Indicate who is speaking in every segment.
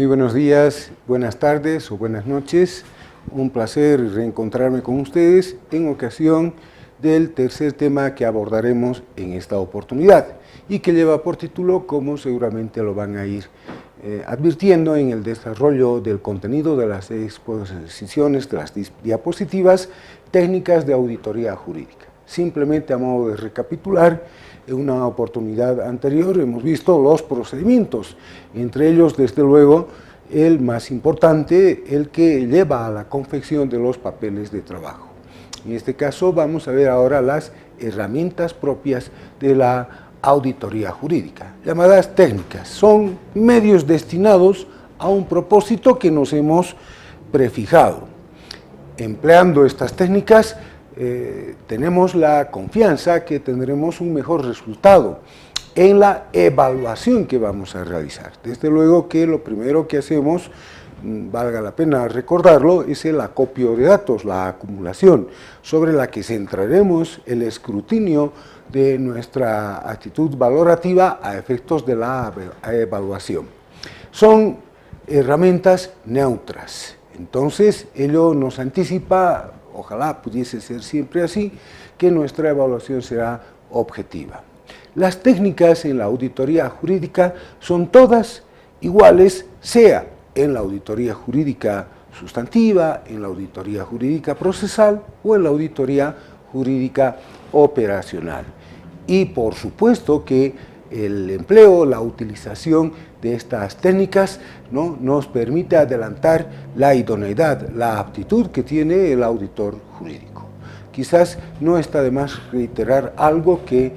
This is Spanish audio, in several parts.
Speaker 1: Muy buenos días, buenas tardes o buenas noches. Un placer reencontrarme con ustedes en ocasión del tercer tema que abordaremos en esta oportunidad y que lleva por título, como seguramente lo van a ir advirtiendo en el desarrollo del contenido de las exposiciones, de las diapositivas, técnicas de auditoría jurídica. Simplemente a modo de recapitular, en una oportunidad anterior hemos visto los procedimientos, entre ellos, desde luego, el más importante, el que lleva a la confección de los papeles de trabajo. En este caso vamos a ver ahora las herramientas propias de la auditoría jurídica, llamadas técnicas. Son medios destinados a un propósito que nos hemos prefijado. Empleando estas técnicas, tenemos la confianza que tendremos un mejor resultado en la evaluación que vamos a realizar. Desde luego que lo primero que hacemos, valga la pena recordarlo, es el acopio de datos, la acumulación, sobre la que centraremos el escrutinio de nuestra actitud valorativa a efectos de la evaluación. Son herramientas neutras, entonces ello nos anticipa, ojalá pudiese ser siempre así, que nuestra evaluación será objetiva. Las técnicas en la auditoría jurídica son todas iguales, sea en la auditoría jurídica sustantiva, en la auditoría jurídica procesal o en la auditoría jurídica operacional. Y por supuesto que el empleo, la utilización de estas técnicas nos permite adelantar la idoneidad, la aptitud que tiene el auditor jurídico. Quizás no está de más reiterar algo que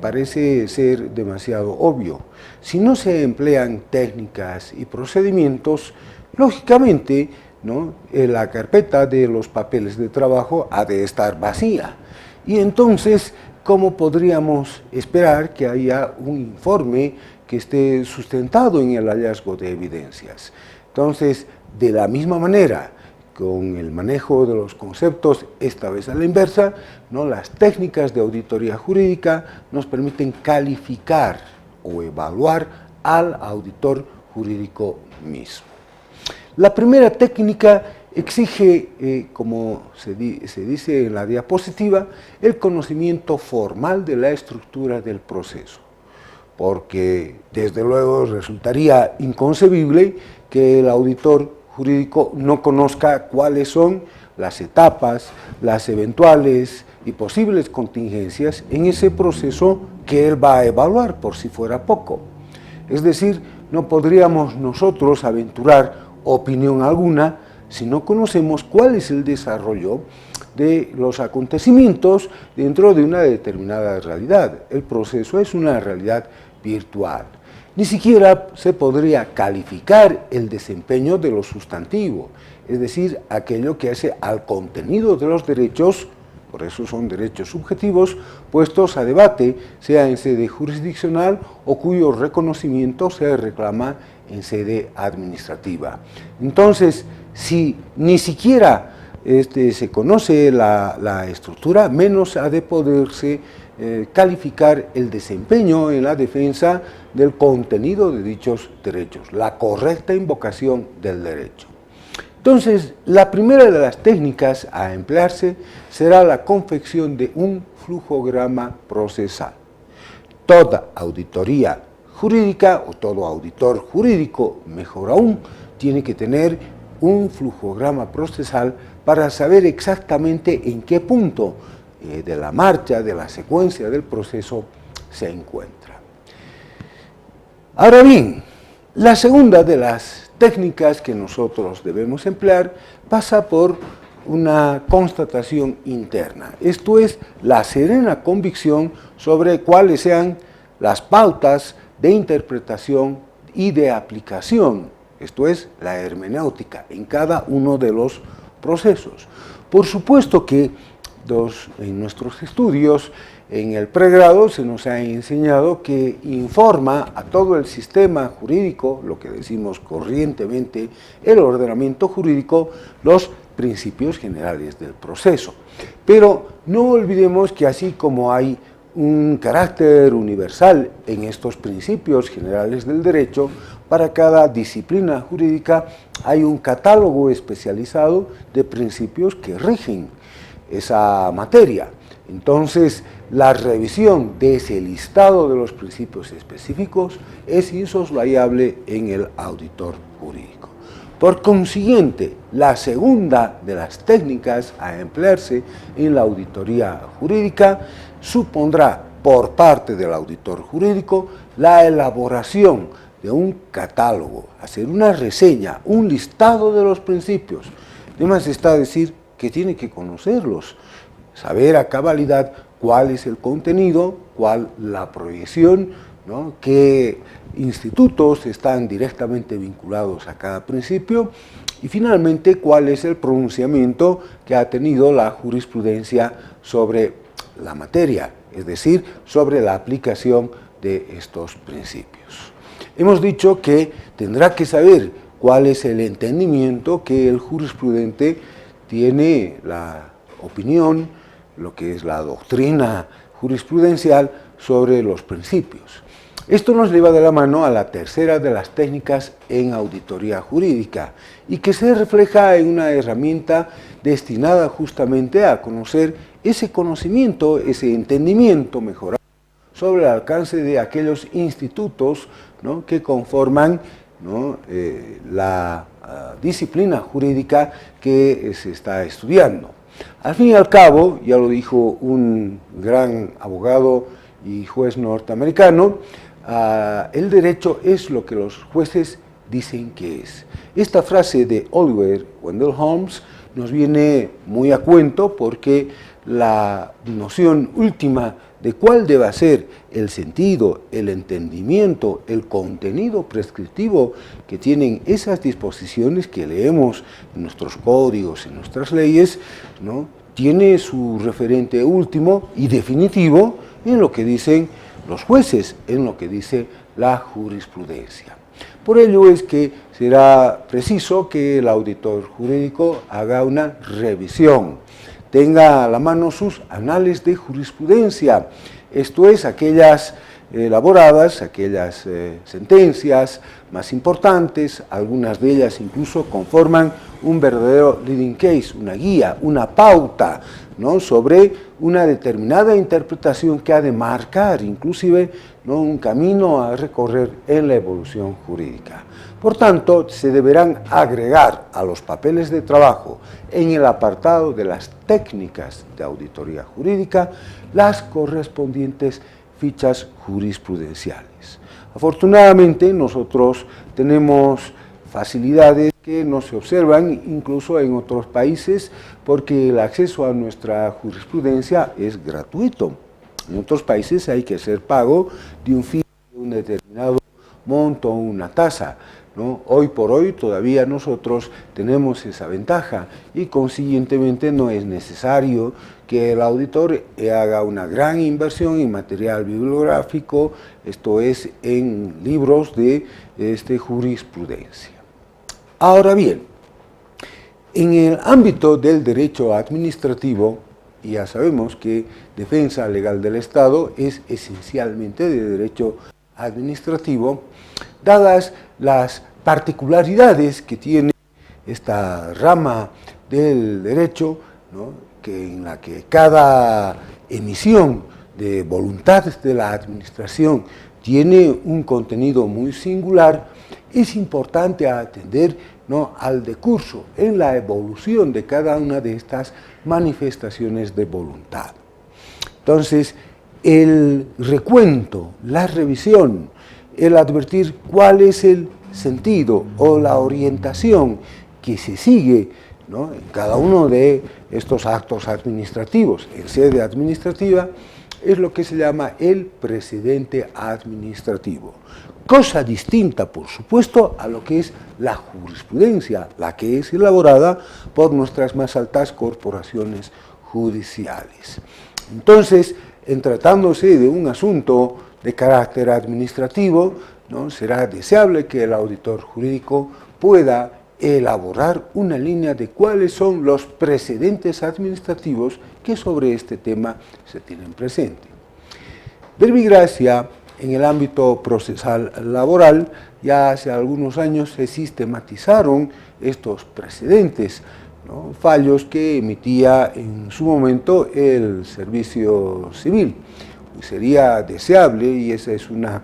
Speaker 1: parece ser demasiado obvio. Si no se emplean técnicas y procedimientos, lógicamente, la carpeta de los papeles de trabajo ha de estar vacía. Y entonces, ¿cómo podríamos esperar que haya un informe que esté sustentado en el hallazgo de evidencias? Entonces, de la misma manera, con el manejo de los conceptos, esta vez a la inversa, las técnicas de auditoría jurídica nos permiten calificar o evaluar al auditor jurídico mismo. La primera técnica exige, como se dice en la diapositiva, el conocimiento formal de la estructura del proceso, porque desde luego resultaría inconcebible que el auditor jurídico no conozca cuáles son las etapas, las eventuales y posibles contingencias en ese proceso que él va a evaluar, por si fuera poco. Es decir, no podríamos nosotros aventurar opinión alguna si no conocemos cuál es el desarrollo de los acontecimientos dentro de una determinada realidad. El proceso es una realidad virtual. Ni siquiera se podría calificar el desempeño de lo sustantivo, es decir, aquello que hace al contenido de los derechos, por eso son derechos subjetivos, puestos a debate, sea en sede jurisdiccional o cuyo reconocimiento se reclama en sede administrativa. Entonces, si ni siquiera se conoce la estructura, menos ha de poderse calificar el desempeño en la defensa del contenido de dichos derechos, la correcta invocación del derecho. Entonces, la primera de las técnicas a emplearse será la confección de un flujograma procesal. Toda auditoría jurídica o todo auditor jurídico, mejor aún, tiene que tener un flujograma procesal para saber exactamente en qué punto de la marcha, de la secuencia del proceso se encuentra. Ahora bien, la segunda de las técnicas que nosotros debemos emplear pasa por una constatación interna, esto es, la serena convicción sobre cuáles sean las pautas de interpretación y de aplicación, esto es, la hermenéutica, en cada uno de los procesos. Por supuesto que en nuestros estudios, en el pregrado, se nos ha enseñado que informa a todo el sistema jurídico, lo que decimos corrientemente, el ordenamiento jurídico, los principios generales del proceso. Pero no olvidemos que así como hay un carácter universal en estos principios generales del derecho, para cada disciplina jurídica hay un catálogo especializado de principios que rigen esa materia. Entonces, la revisión de ese listado de los principios específicos es insoslayable en el auditor jurídico. Por consiguiente, la segunda de las técnicas a emplearse en la auditoría jurídica supondrá por parte del auditor jurídico la elaboración de un catálogo, hacer una reseña, un listado de los principios. Además está decir que tiene que conocerlos, saber a cabalidad cuál es el contenido, cuál la proyección, ¿no?, qué institutos están directamente vinculados a cada principio y finalmente cuál es el pronunciamiento que ha tenido la jurisprudencia sobre la materia, es decir, sobre la aplicación de estos principios. Hemos dicho que tendrá que saber cuál es el entendimiento que el jurisprudente tiene, la opinión, lo que es la doctrina jurisprudencial sobre los principios. Esto nos lleva de la mano a la tercera de las técnicas en auditoría jurídica y que se refleja en una herramienta destinada justamente a conocer ese conocimiento, ese entendimiento mejorado sobre el alcance de aquellos institutos, ¿no?, que conforman, ¿no?, la disciplina jurídica que se está estudiando. Al fin y al cabo, ya lo dijo un gran abogado y juez norteamericano, el derecho es lo que los jueces dicen que es. Esta frase de Oliver Wendell Holmes nos viene muy a cuento porque la noción última de cuál deba ser el sentido, el entendimiento, el contenido prescriptivo que tienen esas disposiciones que leemos en nuestros códigos, en nuestras leyes, ¿no?, tiene su referente último y definitivo en lo que dicen los jueces, en lo que dice la jurisprudencia. Por ello es que será preciso que el auditor jurídico haga una revisión, tenga a la mano sus anales de jurisprudencia, esto es, aquellas elaboradas, aquellas sentencias más importantes, algunas de ellas incluso conforman un verdadero leading case, una guía, una pauta, ¿no?, sobre una determinada interpretación que ha de marcar inclusive, ¿no?, un camino a recorrer en la evolución jurídica. Por tanto, se deberán agregar a los papeles de trabajo en el apartado de las técnicas de auditoría jurídica las correspondientes fichas jurisprudenciales. Afortunadamente, nosotros tenemos facilidades que no se observan incluso en otros países porque el acceso a nuestra jurisprudencia es gratuito. En otros países hay que hacer pago de un fee de un determinado monto o una tasa, ¿no? Hoy por hoy todavía nosotros tenemos esa ventaja y consiguientemente no es necesario que el auditor haga una gran inversión en material bibliográfico, esto es, en libros de jurisprudencia. Ahora bien, en el ámbito del derecho administrativo, ya sabemos que defensa legal del Estado es esencialmente de derecho administrativo, dadas las particularidades que tiene esta rama del derecho, ¿no?, en la que cada emisión de voluntades de la administración tiene un contenido muy singular, es importante atender, ¿no?, al decurso en la evolución de cada una de estas manifestaciones de voluntad. Entonces, el recuento, la revisión, el advertir cuál es el sentido o la orientación que se sigue, ¿no?, en cada uno de estos actos administrativos en sede administrativa, es lo que se llama el precedente administrativo. Cosa distinta, por supuesto, a lo que es la jurisprudencia, la que es elaborada por nuestras más altas corporaciones judiciales. Entonces, en tratándose de un asunto de carácter administrativo, ¿no?, será deseable que el auditor jurídico pueda elaborar una línea de cuáles son los precedentes administrativos que sobre este tema se tienen presente. Verbigracia, en el ámbito procesal laboral, ya hace algunos años se sistematizaron estos precedentes, ¿no? Fallos que emitía en su momento el servicio civil. Sería deseable, y esa es una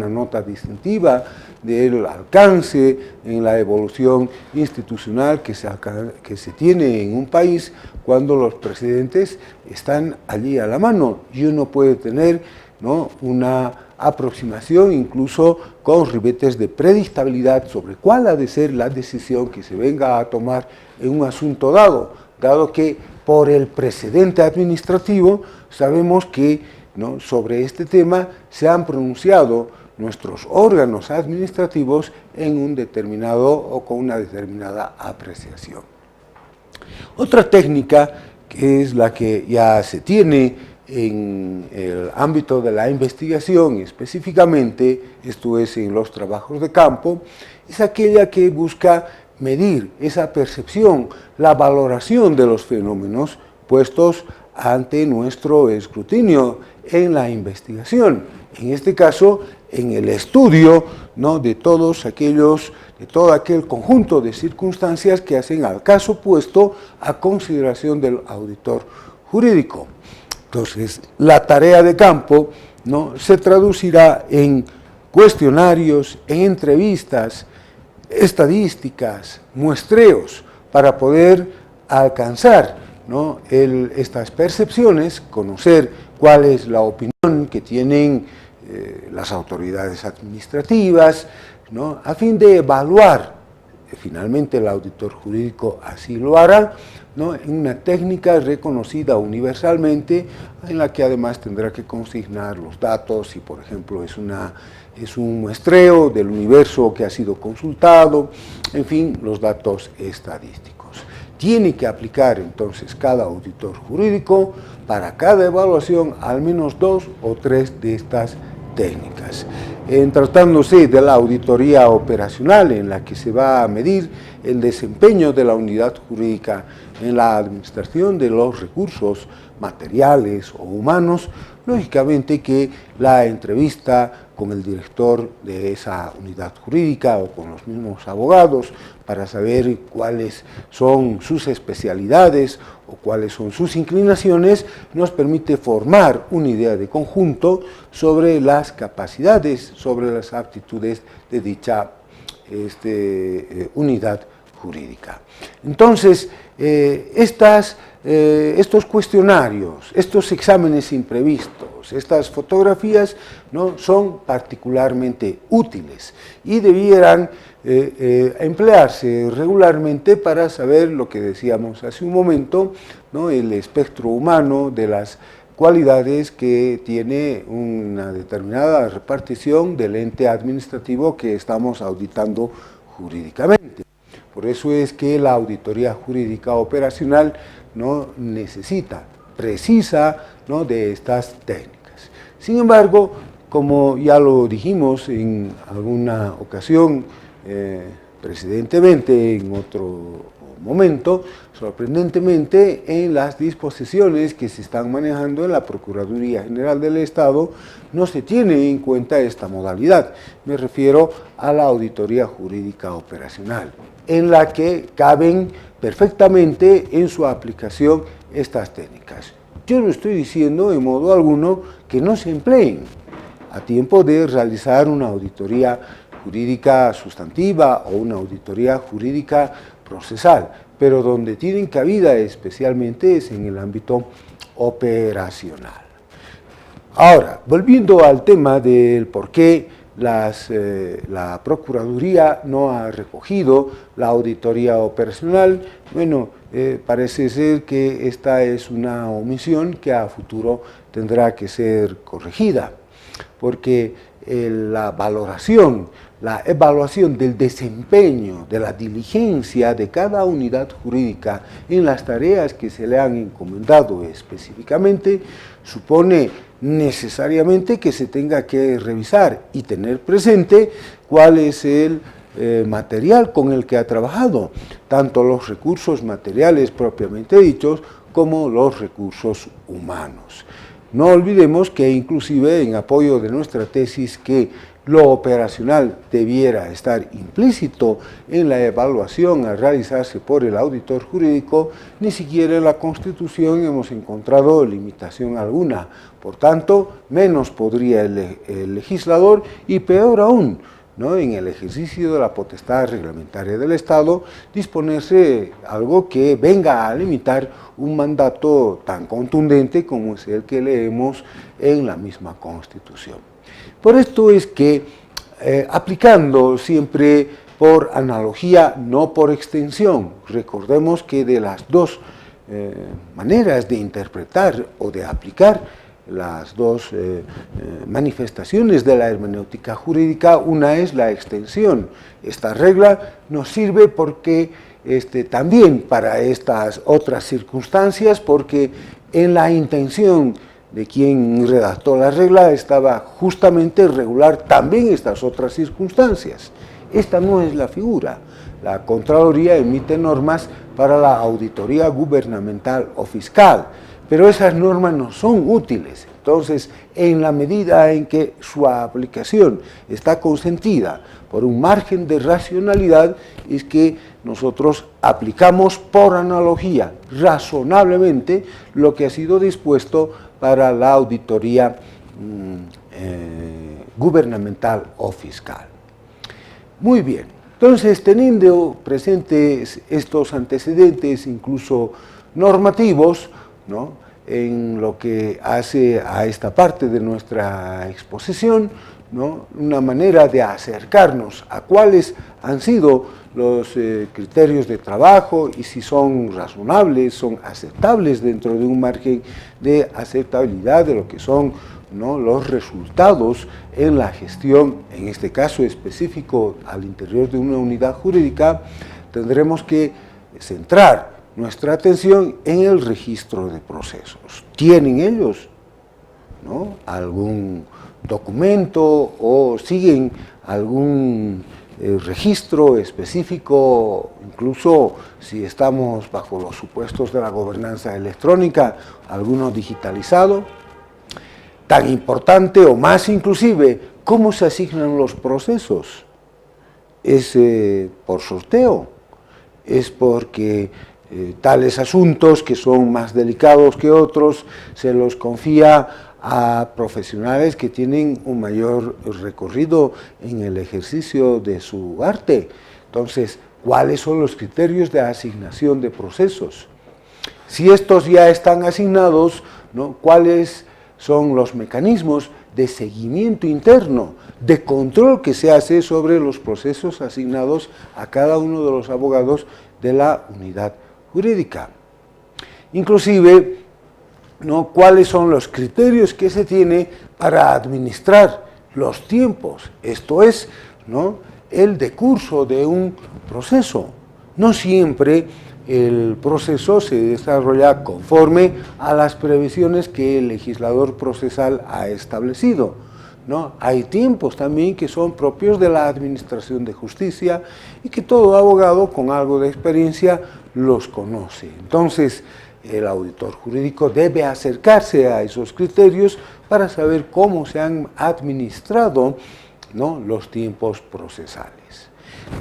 Speaker 1: nota distintiva del alcance en la evolución institucional que se tiene en un país cuando los precedentes están allí a la mano y uno puede tener, ¿no?, una aproximación incluso con ribetes de predictabilidad sobre cuál ha de ser la decisión que se venga a tomar en un asunto dado que por el precedente administrativo sabemos que, ¿no?, sobre este tema se han pronunciado nuestros órganos administrativos en un determinado o con una determinada apreciación. Otra técnica, que es la que ya se tiene en el ámbito de la investigación específicamente, esto es en los trabajos de campo, es aquella que busca medir esa percepción, la valoración de los fenómenos puestos ante nuestro escrutinio en la investigación, en este caso en el estudio, ¿no?, de todo aquel conjunto de circunstancias que hacen al caso puesto a consideración del auditor jurídico. Entonces, la tarea de campo, ¿no?, se traducirá en cuestionarios, en entrevistas, estadísticas, muestreos, para poder alcanzar, ¿no?, estas percepciones, conocer cuál es la opinión que tienen las autoridades administrativas, ¿no?, a fin de evaluar, finalmente el auditor jurídico así lo hará, ¿no?, en una técnica reconocida universalmente, en la que además tendrá que consignar los datos, si por ejemplo es un muestreo del universo que ha sido consultado, en fin, los datos estadísticos. Tiene que aplicar entonces cada auditor jurídico para cada evaluación al menos 2 o 3 de estas técnicas. En tratándose de la auditoría operacional, en la que se va a medir el desempeño de la unidad jurídica en la administración de los recursos materiales o humanos, lógicamente que la entrevista con el director de esa unidad jurídica o con los mismos abogados para saber cuáles son sus especialidades o cuáles son sus inclinaciones, nos permite formar una idea de conjunto sobre las capacidades, sobre las aptitudes de dicha unidad jurídica. Entonces, estos cuestionarios, estos exámenes imprevistos, estas fotografías, ¿no?, son particularmente útiles y debieran emplearse regularmente para saber lo que decíamos hace un momento, ¿no?, el espectro humano de las cualidades que tiene una determinada repartición del ente administrativo que estamos auditando jurídicamente. Por eso es que la auditoría jurídica operacional, ¿no?, precisa, ¿no?, de estas técnicas. Sin embargo, como ya lo dijimos en alguna ocasión precedentemente, en otro momento, sorprendentemente en las disposiciones que se están manejando en la Procuraduría General del Estado no se tiene en cuenta esta modalidad. Me refiero a la auditoría jurídica operacional, en la que caben perfectamente en su aplicación estas técnicas. Yo no estoy diciendo en modo alguno que no se empleen a tiempo de realizar una auditoría jurídica sustantiva o una auditoría jurídica procesal, pero donde tienen cabida especialmente es en el ámbito operacional. Ahora, volviendo al tema del por qué la Procuraduría no ha recogido la auditoría operacional, bueno, parece ser que esta es una omisión que a futuro tendrá que ser corregida, porque la valoración, la evaluación del desempeño, de la diligencia de cada unidad jurídica en las tareas que se le han encomendado específicamente, supone necesariamente que se tenga que revisar y tener presente cuál es el material con el que ha trabajado, tanto los recursos materiales propiamente dichos como los recursos humanos. No olvidemos que inclusive en apoyo de nuestra tesis que Lo operacional debiera estar implícito en la evaluación a realizarse por el auditor jurídico. Ni siquiera en la Constitución hemos encontrado limitación alguna. Por tanto, menos podría el legislador, y peor aún, ¿no?, en el ejercicio de la potestad reglamentaria del Estado, disponerse algo que venga a limitar un mandato tan contundente como es el que leemos en la misma Constitución. Por esto es que, aplicando siempre por analogía, no por extensión, recordemos que de las dos maneras de interpretar o de aplicar las dos manifestaciones de la hermenéutica jurídica, una es la extensión. Esta regla nos sirve porque también para estas otras circunstancias, porque en la intención de quien redactó la regla estaba justamente regular también estas otras circunstancias. Esta no es la figura. La Contraloría emite normas para la auditoría gubernamental o fiscal, pero esas normas no son útiles. Entonces, en la medida en que su aplicación está consentida por un margen de racionalidad, es que nosotros aplicamos por analogía razonablemente lo que ha sido dispuesto para la auditoría gubernamental o fiscal. Muy bien, entonces, teniendo presentes estos antecedentes, incluso normativos, ¿no?, en lo que hace a esta parte de nuestra exposición, ¿no?, una manera de acercarnos a cuáles han sido los criterios de trabajo y si son razonables, son aceptables dentro de un margen de aceptabilidad de lo que son, ¿no?, los resultados en la gestión, en este caso específico al interior de una unidad jurídica. Tendremos que centrar nuestra atención en el registro de procesos. ¿Tienen ellos, ¿no?, algún documento o siguen algún registro específico, incluso si estamos bajo los supuestos de la gobernanza electrónica, alguno digitalizado? Tan importante o más inclusive, ¿cómo se asignan los procesos? ¿Es por sorteo? ¿Es porque tales asuntos que son más delicados que otros se los confía a profesionales que tienen un mayor recorrido en el ejercicio de su arte? Entonces, ¿cuáles son los criterios de asignación de procesos? Si estos ya están asignados, ¿no?, ¿cuáles son los mecanismos de seguimiento interno, de control que se hace sobre los procesos asignados a cada uno de los abogados de la unidad jurídica? Inclusive, ¿no?, ¿cuáles son los criterios que se tiene para administrar los tiempos? Esto es, ¿no?, el decurso de un proceso. No siempre el proceso se desarrolla conforme a las previsiones que el legislador procesal ha establecido, ¿no? Hay tiempos también que son propios de la administración de justicia y que todo abogado con algo de experiencia los conoce. Entonces, el auditor jurídico debe acercarse a esos criterios para saber cómo se han administrado, ¿no?, los tiempos procesales.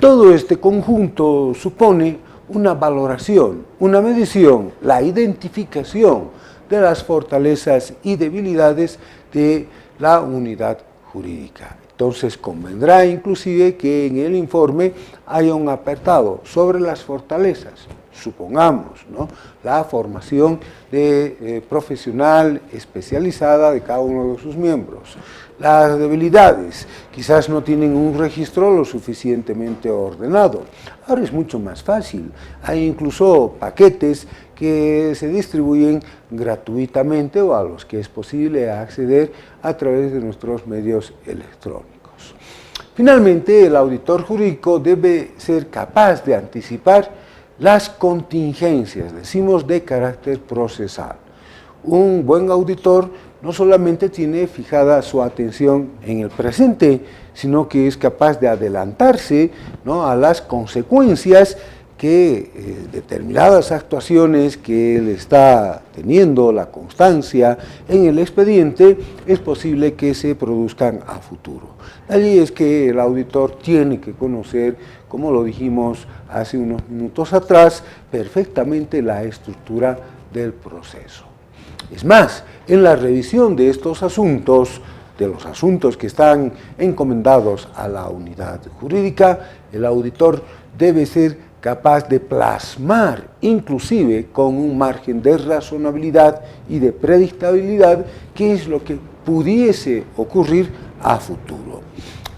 Speaker 1: Todo este conjunto supone una valoración, una medición, la identificación de las fortalezas y debilidades de la unidad jurídica. Entonces, convendrá inclusive que en el informe haya un apartado sobre las fortalezas, supongamos, ¿no?, la formación de profesional especializada de cada uno de sus miembros. Las debilidades, quizás no tienen un registro lo suficientemente ordenado. Ahora es mucho más fácil, hay incluso paquetes que se distribuyen gratuitamente o a los que es posible acceder a través de nuestros medios electrónicos. Finalmente, el auditor jurídico debe ser capaz de anticipar las contingencias, decimos, de carácter procesal. Un buen auditor no solamente tiene fijada su atención en el presente, sino que es capaz de adelantarse, ¿no?, a las consecuencias que determinadas actuaciones que él está teniendo, la constancia en el expediente, es posible que se produzcan a futuro. Allí es que el auditor tiene que conocer, como lo dijimos hace unos minutos atrás, perfectamente la estructura del proceso. Es más, en la revisión de estos asuntos, de los asuntos que están encomendados a la unidad jurídica, el auditor debe ser capaz de plasmar, inclusive con un margen de razonabilidad y de predictabilidad, qué es lo que pudiese ocurrir a futuro.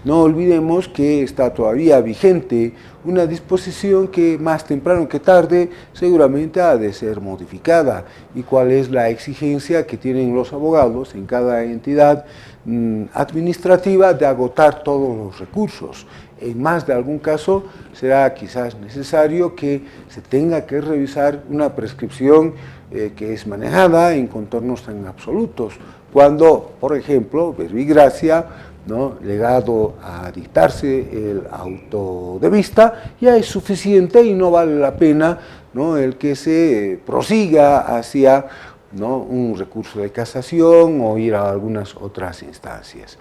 Speaker 1: No olvidemos que está todavía vigente una disposición que más temprano que tarde seguramente ha de ser modificada. ¿Y cuál es la exigencia que tienen los abogados en cada entidad administrativa de agotar todos los recursos? En más de algún caso será quizás necesario que se tenga que revisar una prescripción que es manejada en contornos tan absolutos, cuando, por ejemplo, verbigracia, ¿no?, llegado a dictarse el auto de vista, ya es suficiente y no vale la pena, ¿no?, el que se prosiga hacia, ¿no?, un recurso de casación o ir a algunas otras instancias.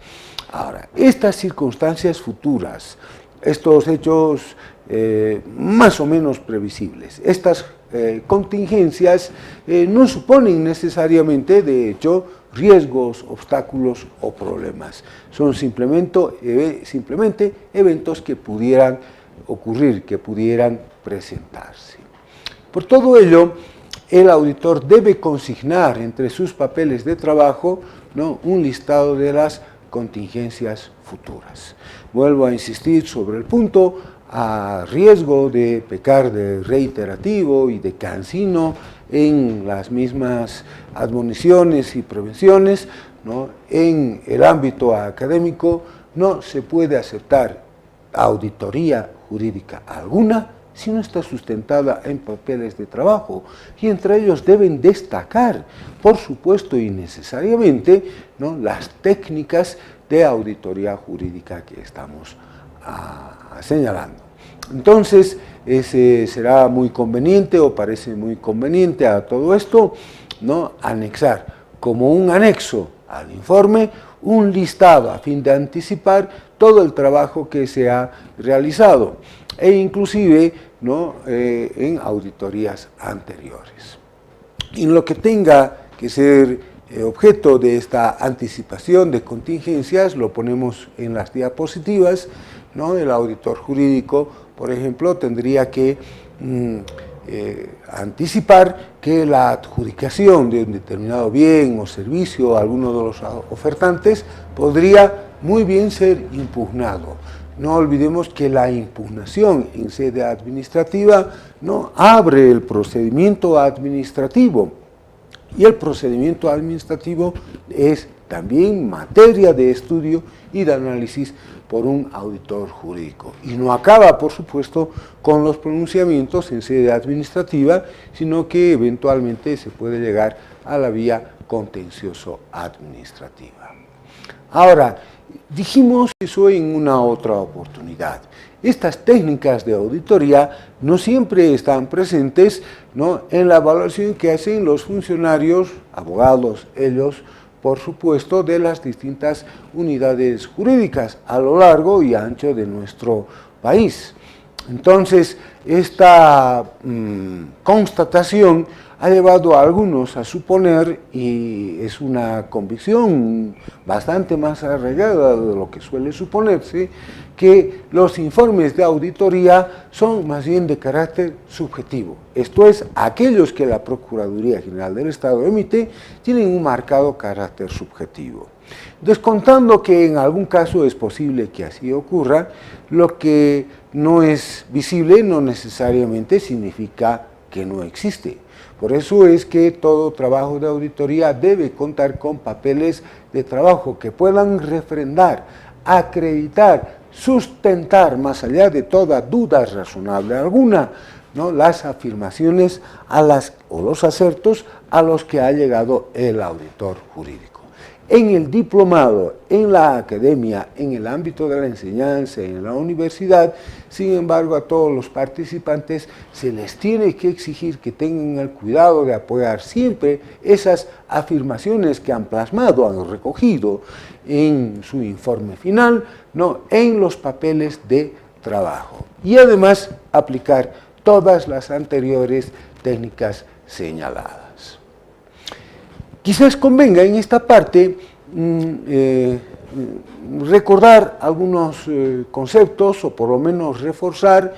Speaker 1: Ahora, estas circunstancias futuras, estos hechos más o menos previsibles, estas contingencias no suponen necesariamente, de hecho, riesgos, obstáculos o problemas. Son simplemente eventos que pudieran ocurrir, que pudieran presentarse. Por todo ello, el auditor debe consignar entre sus papeles de trabajo, ¿no?, un listado de las contingencias futuras. Vuelvo a insistir sobre el punto, a riesgo de pecar de reiterativo y de cansino en las mismas admoniciones y prevenciones, ¿no?, en el ámbito académico no se puede aceptar auditoría jurídica alguna si no está sustentada en papeles de trabajo, y entre ellos deben destacar, por supuesto y necesariamente, ¿no?, las técnicas de auditoría jurídica que estamos señalando. Entonces, será muy conveniente, o parece muy conveniente a todo esto, ¿no?, anexar como un anexo al informe un listado a fin de anticipar todo el trabajo que se ha realizado, e inclusive, ¿no?, en auditorías anteriores. Y en lo que tenga que ser objeto de esta anticipación de contingencias, lo ponemos en las diapositivas, ¿no? El auditor jurídico, por ejemplo, tendría que anticipar que la adjudicación de un determinado bien o servicio a alguno de los ofertantes podría muy bien ser impugnado. No olvidemos que la impugnación en sede administrativa no abre el procedimiento administrativo, y el procedimiento administrativo es también materia de estudio y de análisis por un auditor jurídico. Y no acaba, por supuesto, con los pronunciamientos en sede administrativa, sino que eventualmente se puede llegar a la vía contencioso-administrativa. Ahora, dijimos eso en una otra oportunidad. Estas técnicas de auditoría no siempre están presentes, ¿no?, en la evaluación que hacen los funcionarios, abogados, ellos, por supuesto, de las distintas unidades jurídicas a lo largo y ancho de nuestro país. Entonces, esta constatación ha llevado a algunos a suponer, y es una convicción bastante más arraigada de lo que suele suponerse, que los informes de auditoría son más bien de carácter subjetivo. Esto es, aquellos que la Procuraduría General del Estado emite tienen un marcado carácter subjetivo. Descontando que en algún caso es posible que así ocurra, lo que no es visible no necesariamente significa que no existe. Por eso es que todo trabajo de auditoría debe contar con papeles de trabajo que puedan refrendar, acreditar, sustentar, más allá de toda duda razonable alguna, ¿no?, las afirmaciones o los acertos a los que ha llegado el auditor jurídico. En el diplomado, en la academia, en el ámbito de la enseñanza, en la universidad, sin embargo, a todos los participantes se les tiene que exigir que tengan el cuidado de apoyar siempre esas afirmaciones que han plasmado, han recogido en su informe final, ¿no?, en los papeles de trabajo. Y además aplicar todas las anteriores técnicas señaladas. Quizás convenga en esta parte recordar algunos conceptos, o por lo menos reforzar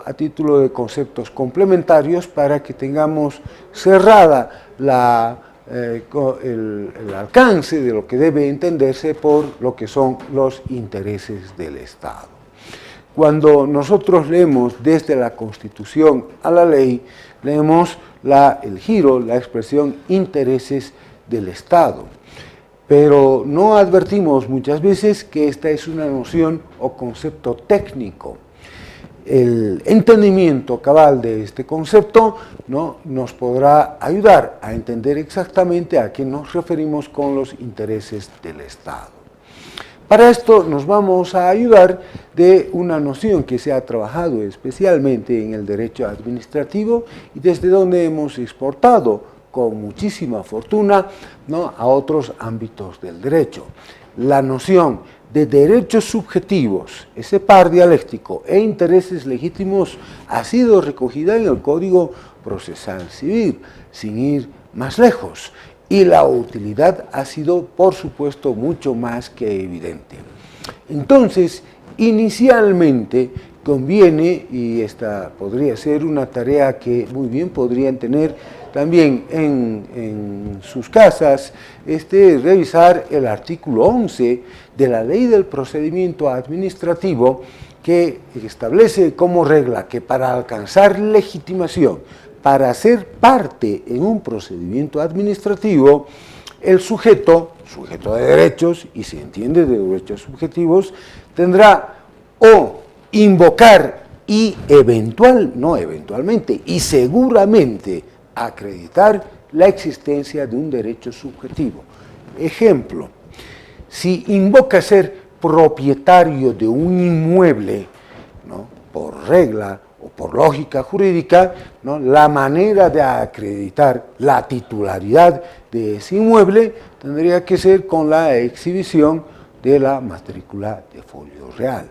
Speaker 1: a título de conceptos complementarios para que tengamos cerrada el alcance de lo que debe entenderse por lo que son los intereses del Estado. Cuando nosotros leemos desde la Constitución a la ley, leemos el giro, la expresión intereses del Estado. Pero no advertimos muchas veces que esta es una noción o concepto técnico. El entendimiento cabal de este concepto, ¿no?, nos podrá ayudar a entender exactamente a qué nos referimos con los intereses del Estado. Para esto nos vamos a ayudar de una noción que se ha trabajado especialmente en el derecho administrativo y desde donde hemos exportado con muchísima fortuna, ¿no?, a otros ámbitos del derecho. La noción de derechos subjetivos, ese par dialéctico, e intereses legítimos ha sido recogida en el Código Procesal Civil, sin ir más lejos. Y la utilidad ha sido, por supuesto, mucho más que evidente. Entonces, inicialmente conviene, y esta podría ser una tarea que muy bien podrían tener también en sus casas, revisar el artículo 11 de la Ley del Procedimiento Administrativo, que establece como regla que para alcanzar legitimación, para ser parte en un procedimiento administrativo, el sujeto de derechos, y se entiende de derechos subjetivos, tendrá o invocar y eventualmente y seguramente acreditar la existencia de un derecho subjetivo. Ejemplo, si invoca ser propietario de un inmueble, ¿no?, por regla o por lógica jurídica, ¿no?, la manera de acreditar la titularidad de ese inmueble tendría que ser con la exhibición de la matrícula de folio real.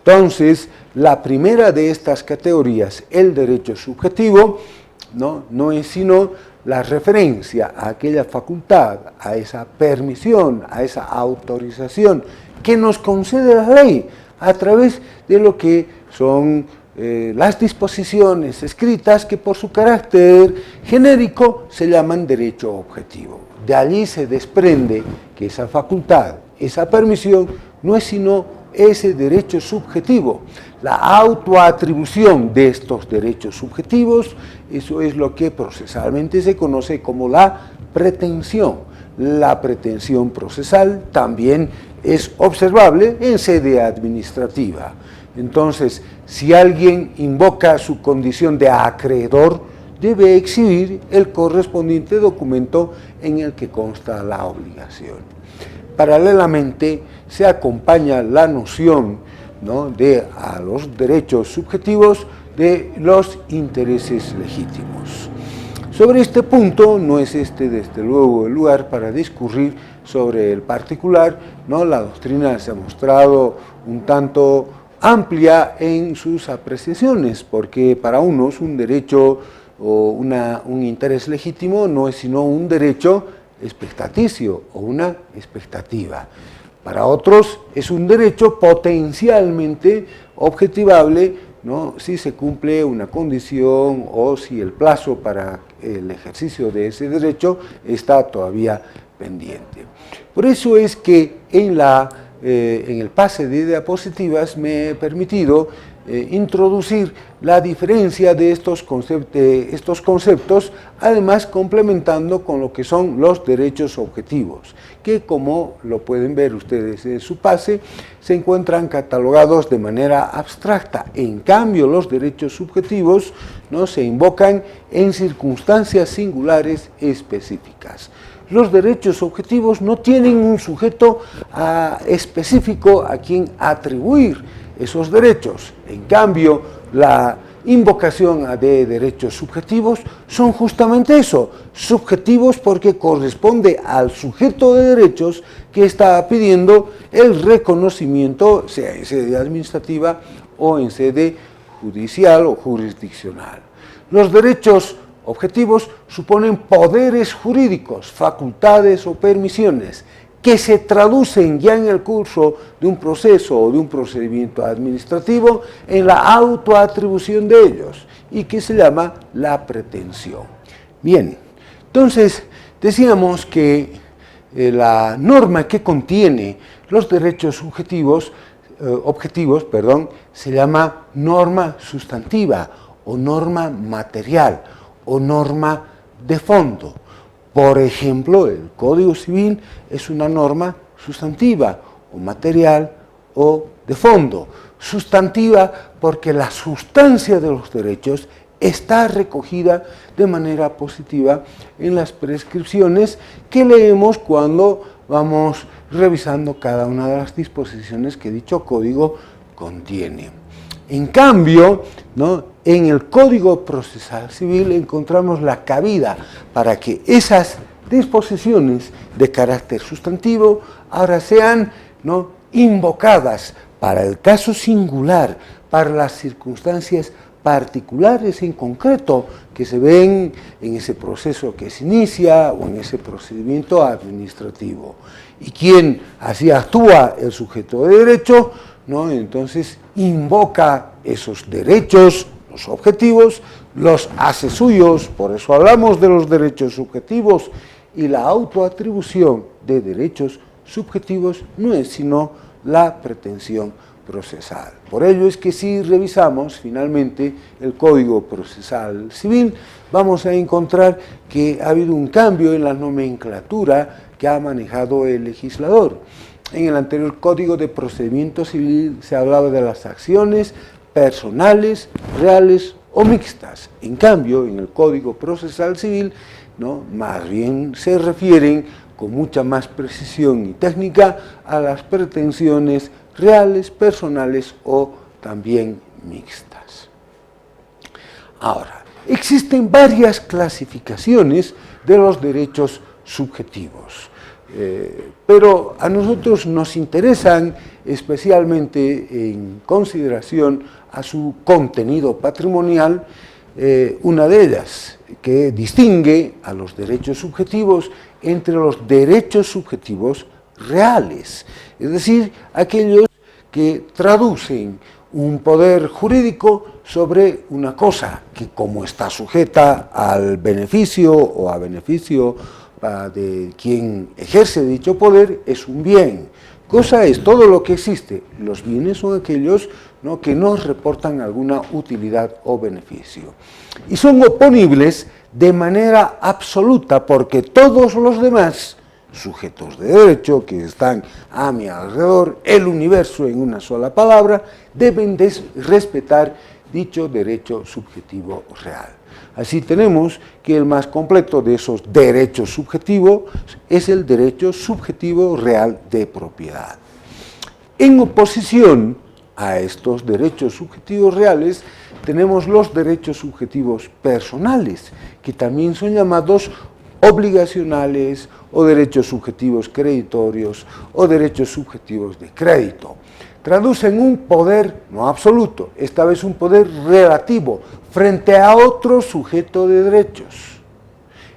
Speaker 1: Entonces, la primera de estas categorías, el derecho subjetivo, no es sino la referencia a aquella facultad, a esa permisión, a esa autorización que nos concede la ley a través de lo que son las disposiciones escritas que por su carácter genérico se llaman derecho objetivo. De allí se desprende que esa facultad, esa permisión, no es sino ese derecho subjetivo. La autoatribución de estos derechos subjetivos, eso es lo que procesalmente se conoce como la pretensión. La pretensión procesal también es observable en sede administrativa. Entonces, si alguien invoca su condición de acreedor, debe exhibir el correspondiente documento en el que consta la obligación. Paralelamente, se acompaña la noción, ¿no?, a los derechos subjetivos de los intereses legítimos. Sobre este punto, no es desde luego el lugar para discurrir sobre el particular, ¿no? La doctrina se ha mostrado un tanto amplia en sus apreciaciones, porque para unos un derecho o un interés legítimo no es sino un derecho expectaticio o una expectativa. Para otros es un derecho potencialmente objetivable, ¿no?, si se cumple una condición o si el plazo para el ejercicio de ese derecho está todavía pendiente. Por eso es que en el pase de diapositivas me he permitido introducir la diferencia de estos conceptos, además complementando con lo que son los derechos objetivos, que como lo pueden ver ustedes en su pase, se encuentran catalogados de manera abstracta. En cambio, los derechos subjetivos, ¿no?, se invocan en circunstancias singulares específicas. los derechos subjetivos no tienen un sujeto específico a quien atribuir esos derechos. En cambio, la invocación de derechos subjetivos son justamente eso, subjetivos porque corresponde al sujeto de derechos que está pidiendo el reconocimiento, sea en sede administrativa o en sede judicial o jurisdiccional. Los derechos objetivos suponen poderes jurídicos, facultades o permisiones que se traducen ya en el curso de un proceso o de un procedimiento administrativo en la autoatribución de ellos y que se llama la pretensión. Bien, entonces decíamos que la norma que contiene los derechos objetivos, se llama norma sustantiva o norma material o norma de fondo. Por ejemplo, el Código Civil es una norma sustantiva o material o de fondo. Sustantiva porque la sustancia de los derechos está recogida de manera positiva en las prescripciones que leemos cuando vamos revisando cada una de las disposiciones que dicho código contiene. En cambio, en el Código Procesal Civil encontramos la cabida para que esas disposiciones de carácter sustantivo ahora sean invocadas para el caso singular, para las circunstancias particulares en concreto que se ven en ese proceso que se inicia o en ese procedimiento administrativo. Y quien así actúa el sujeto de derecho, entonces invoca esos derechos, los objetivos, los hace suyos, por eso hablamos de los derechos subjetivos, y la autoatribución de derechos subjetivos no es sino la pretensión procesal. Por ello es que si revisamos finalmente el Código Procesal Civil, vamos a encontrar que ha habido un cambio en la nomenclatura que ha manejado el legislador. En el anterior Código de Procedimiento Civil se hablaba de las acciones personales, reales o mixtas. En cambio, en el Código Procesal Civil, más bien se refieren con mucha más precisión y técnica a las pretensiones reales, personales o también mixtas. Ahora, existen varias clasificaciones de los derechos subjetivos, pero a nosotros nos interesan especialmente en consideración a su contenido patrimonial, una de ellas que distingue a los derechos subjetivos entre los derechos subjetivos reales, es decir, aquellos que traducen un poder jurídico sobre una cosa que, como está sujeta al beneficio o a beneficio de quien ejerce dicho poder, es un bien. Cosa es todo lo que existe. Los bienes son aquellos que nos reportan alguna utilidad o beneficio. Y son oponibles de manera absoluta porque todos los demás sujetos de derecho que están a mi alrededor, el universo en una sola palabra, deben de respetar dicho derecho subjetivo real. Así tenemos que el más completo de esos derechos subjetivos es el derecho subjetivo real de propiedad. En oposición a estos derechos subjetivos reales, tenemos los derechos subjetivos personales, que también son llamados obligacionales o derechos subjetivos creditorios o derechos subjetivos de crédito. Traducen un poder no absoluto, esta vez un poder relativo frente a otro sujeto de derechos,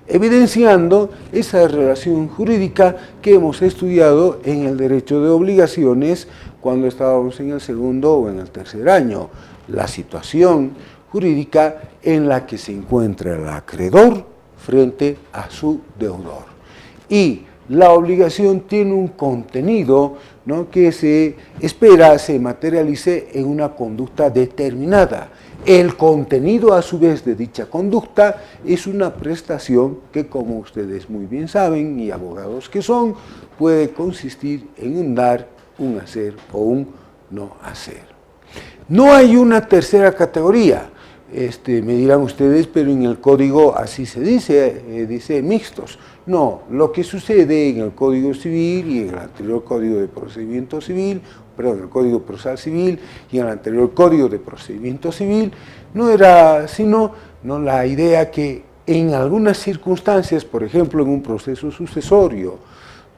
Speaker 1: evidenciando esa relación jurídica que hemos estudiado en el derecho de obligaciones cuando estábamos en el segundo o en el tercer año, la situación jurídica en la que se encuentra el acreedor frente a su deudor. Y la obligación tiene un contenido que se espera se materialice en una conducta determinada. El contenido, a su vez, de dicha conducta es una prestación que, como ustedes muy bien saben, y abogados que son, puede consistir en un dar, un hacer o un no hacer. No hay una tercera categoría. Me dirán ustedes, pero en el código así se dice, dice mixtos. No, lo que sucede en el Código Civil y en el anterior Código de Procedimiento Civil, perdón, el Código Procesal Civil y en el anterior Código de Procedimiento Civil, no era sino la idea que en algunas circunstancias, por ejemplo en un proceso sucesorio,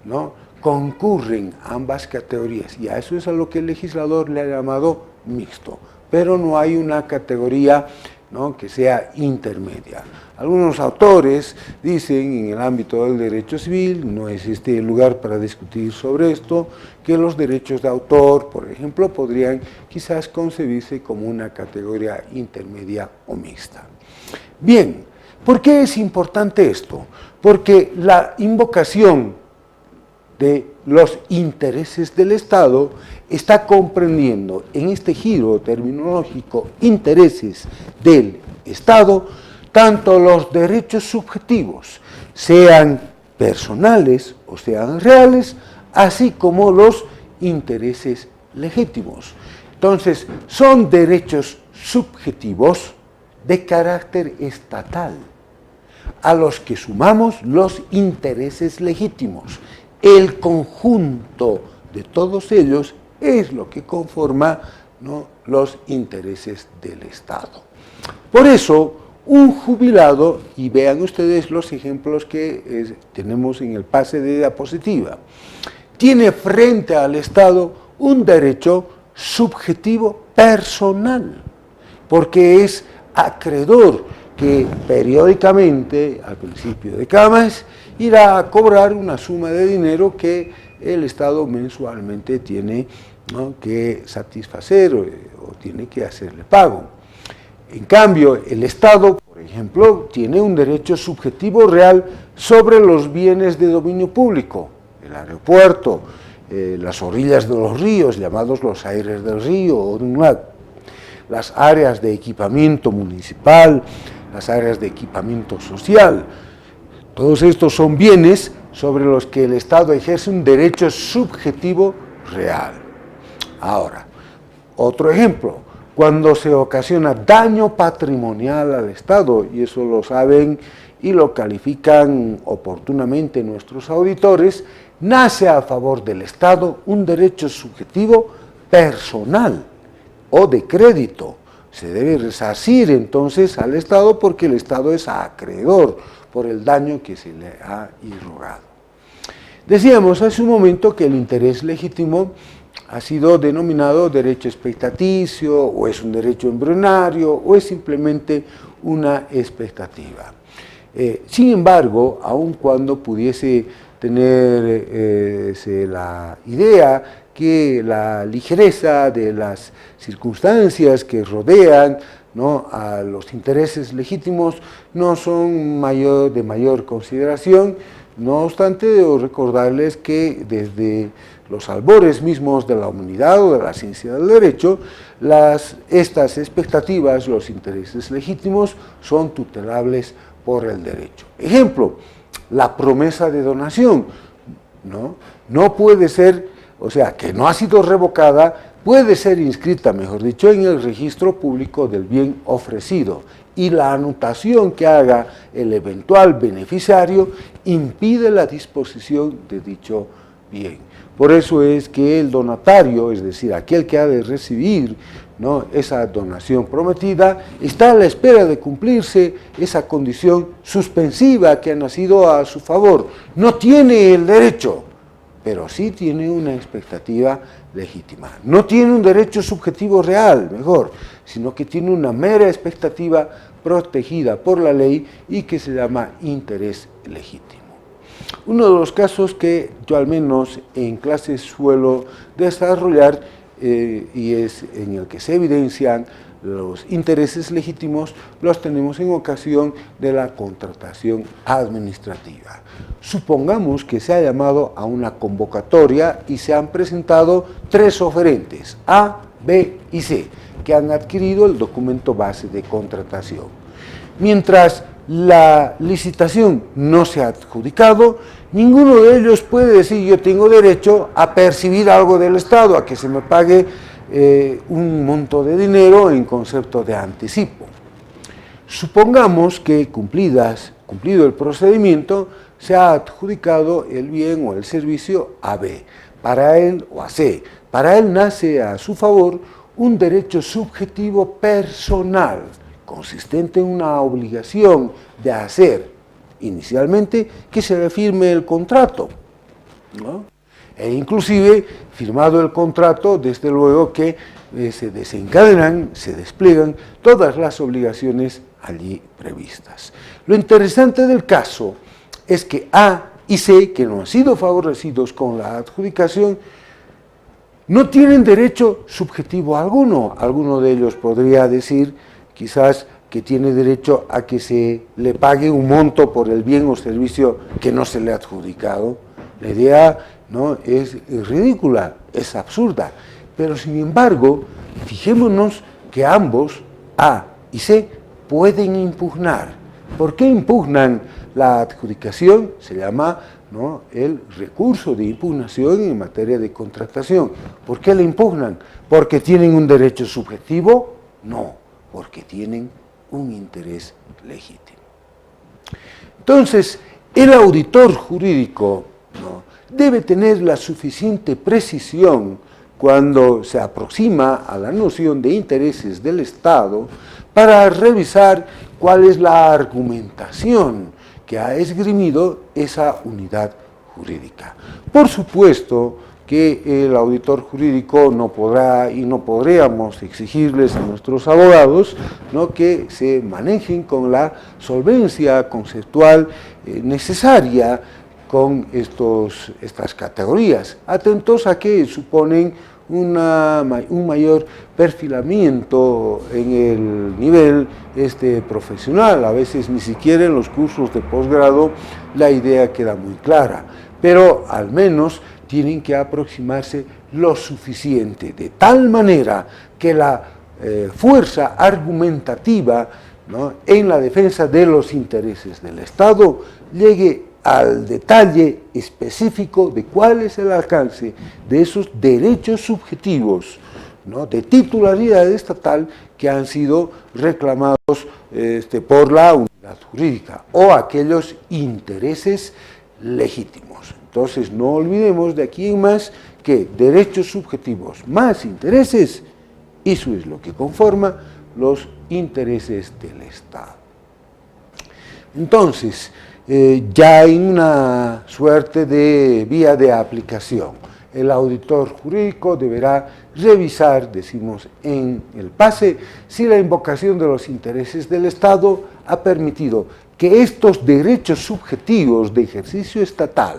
Speaker 1: ¿no?, concurren ambas categorías, y a eso es a lo que el legislador le ha llamado mixto, pero no hay una categoría, ¿no?, que sea intermedia. Algunos autores dicen, en el ámbito del derecho civil, no es este el lugar para discutir sobre esto, que los derechos de autor, por ejemplo, podrían quizás concebirse como una categoría intermedia o mixta. Bien, ¿por qué es importante esto? Porque la invocación de los intereses del Estado está comprendiendo en este giro terminológico intereses del Estado tanto los derechos subjetivos, sean personales o sean reales, así como los intereses legítimos. Entonces, son derechos subjetivos de carácter estatal, a los que sumamos los intereses legítimos. El conjunto de todos ellos es lo que conforma, ¿no?, los intereses del Estado. Por eso, un jubilado, y vean ustedes los ejemplos que tenemos en el pase de diapositiva, tiene frente al Estado un derecho subjetivo personal, porque es acreedor que periódicamente, al principio de cada mes, irá a cobrar una suma de dinero que el Estado mensualmente tiene, ¿no?, que satisfacer o tiene que hacerle pago. En cambio, el Estado, por ejemplo, tiene un derecho subjetivo real sobre los bienes de dominio público, el aeropuerto, las orillas de los ríos, llamados los aires del río o de un lago, las áreas de equipamiento municipal, las áreas de equipamiento social. Todos estos son bienes sobre los que el Estado ejerce un derecho subjetivo real. Ahora, otro ejemplo, cuando se ocasiona daño patrimonial al Estado, y eso lo saben y lo califican oportunamente nuestros auditores, nace a favor del Estado un derecho subjetivo personal o de crédito. Se debe resarcir entonces al Estado porque el Estado es acreedor por el daño que se le ha irrogado. Decíamos hace un momento que el interés legítimo ha sido denominado derecho expectaticio, o es un derecho embrionario, o es simplemente una expectativa. Sin embargo, aun cuando pudiese tener la idea que la ligereza de las circunstancias que rodean, ¿no?, a los intereses legítimos no son de mayor consideración, no obstante, debo recordarles que desde los albores mismos de la humanidad o de la ciencia del derecho, estas expectativas, los intereses legítimos, son tutelables por el derecho. Ejemplo, la promesa de donación, no puede ser, o sea, que no ha sido revocada, puede ser inscrita, mejor dicho, en el registro público del bien ofrecido, y la anotación que haga el eventual beneficiario impide la disposición de dicho bien. Por eso es que el donatario, es decir, aquel que ha de recibir, ¿no?, esa donación prometida, está a la espera de cumplirse esa condición suspensiva que ha nacido a su favor. No tiene el derecho, pero sí tiene una expectativa legítima. No tiene un derecho subjetivo real, mejor, sino que tiene una mera expectativa protegida por la ley y que se llama interés legítimo. Uno de los casos que yo al menos en clases suelo desarrollar y es en el que se evidencian los intereses legítimos, los tenemos en ocasión de la contratación administrativa. Supongamos que se ha llamado a una convocatoria y se han presentado 3 oferentes, A, B y C, que han adquirido el documento base de contratación. Mientras la licitación no se ha adjudicado, ninguno de ellos puede decir yo tengo derecho a percibir algo del Estado, a que se me pague un monto de dinero en concepto de anticipo. Supongamos que, cumplido el procedimiento, se ha adjudicado el bien o el servicio a B, para él o a C. Para él nace a su favor un derecho subjetivo personal, consistente en una obligación de hacer, inicialmente, que se le firme el contrato, ¿no? E inclusive, firmado el contrato, desde luego que se desencadenan, se despliegan todas las obligaciones allí previstas. Lo interesante del caso es que A y C, que no han sido favorecidos con la adjudicación, no tienen derecho subjetivo alguno. Alguno de ellos podría decir, quizás, que tiene derecho a que se le pague un monto por el bien o servicio que no se le ha adjudicado. La idea, ¿no?, es ridícula, es absurda, pero sin embargo, fijémonos que ambos, A y C, pueden impugnar. ¿Por qué impugnan la adjudicación? Se llama, ¿no?, el recurso de impugnación en materia de contratación. ¿Por qué le impugnan? ¿Porque tienen un derecho subjetivo? No, porque tienen un interés legítimo. Entonces, el auditor jurídico, ¿no?, debe tener la suficiente precisión cuando se aproxima a la noción de intereses del Estado para revisar cuál es la argumentación que ha esgrimido esa unidad jurídica. Por supuesto que el auditor jurídico no podrá y no podríamos exigirles a nuestros abogados, ¿no?, que se manejen con la solvencia conceptual necesaria con estas categorías, atentos a que suponen un mayor perfilamiento en el nivel profesional. A veces ni siquiera en los cursos de posgrado la idea queda muy clara, pero al menos tienen que aproximarse lo suficiente, de tal manera que la fuerza argumentativa, ¿no?, en la defensa de los intereses del Estado llegue al detalle específico de cuál es el alcance de esos derechos subjetivos, ¿no?, de titularidad estatal que han sido reclamados por la unidad jurídica, o aquellos intereses legítimos. Entonces, no olvidemos de aquí en más que derechos subjetivos más intereses, eso es lo que conforma los intereses del Estado. Entonces, ya hay una suerte de vía de aplicación. El auditor jurídico deberá revisar, decimos en el pase, si la invocación de los intereses del Estado ha permitido que estos derechos subjetivos de ejercicio estatal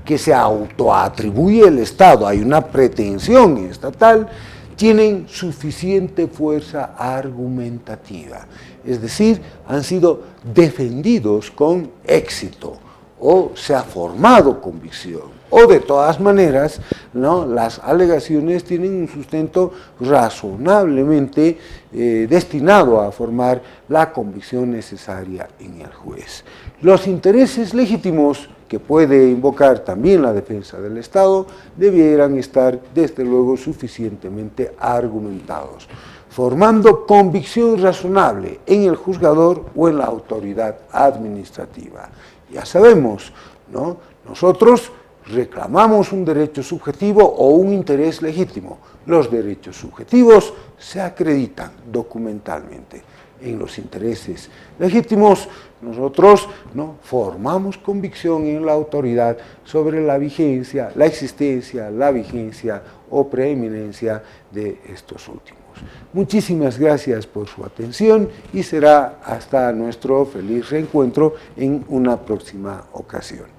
Speaker 1: que se autoatribuye el Estado, hay una pretensión estatal, tienen suficiente fuerza argumentativa, es decir, han sido defendidos con éxito, o se ha formado convicción, o de todas maneras, ¿no?, las alegaciones tienen un sustento razonablemente destinado a formar la convicción necesaria en el juez. Los intereses legítimos que puede invocar también la defensa del Estado debieran estar, desde luego, suficientemente argumentados, formando convicción razonable en el juzgador o en la autoridad administrativa. Ya sabemos, ¿no?, nosotros reclamamos un derecho subjetivo o un interés legítimo. Los derechos subjetivos se acreditan documentalmente. En los intereses legítimos, nosotros, ¿no?, formamos convicción en la autoridad sobre la vigencia, la existencia, la vigencia o preeminencia de estos últimos. Muchísimas gracias por su atención y será hasta nuestro feliz reencuentro en una próxima ocasión.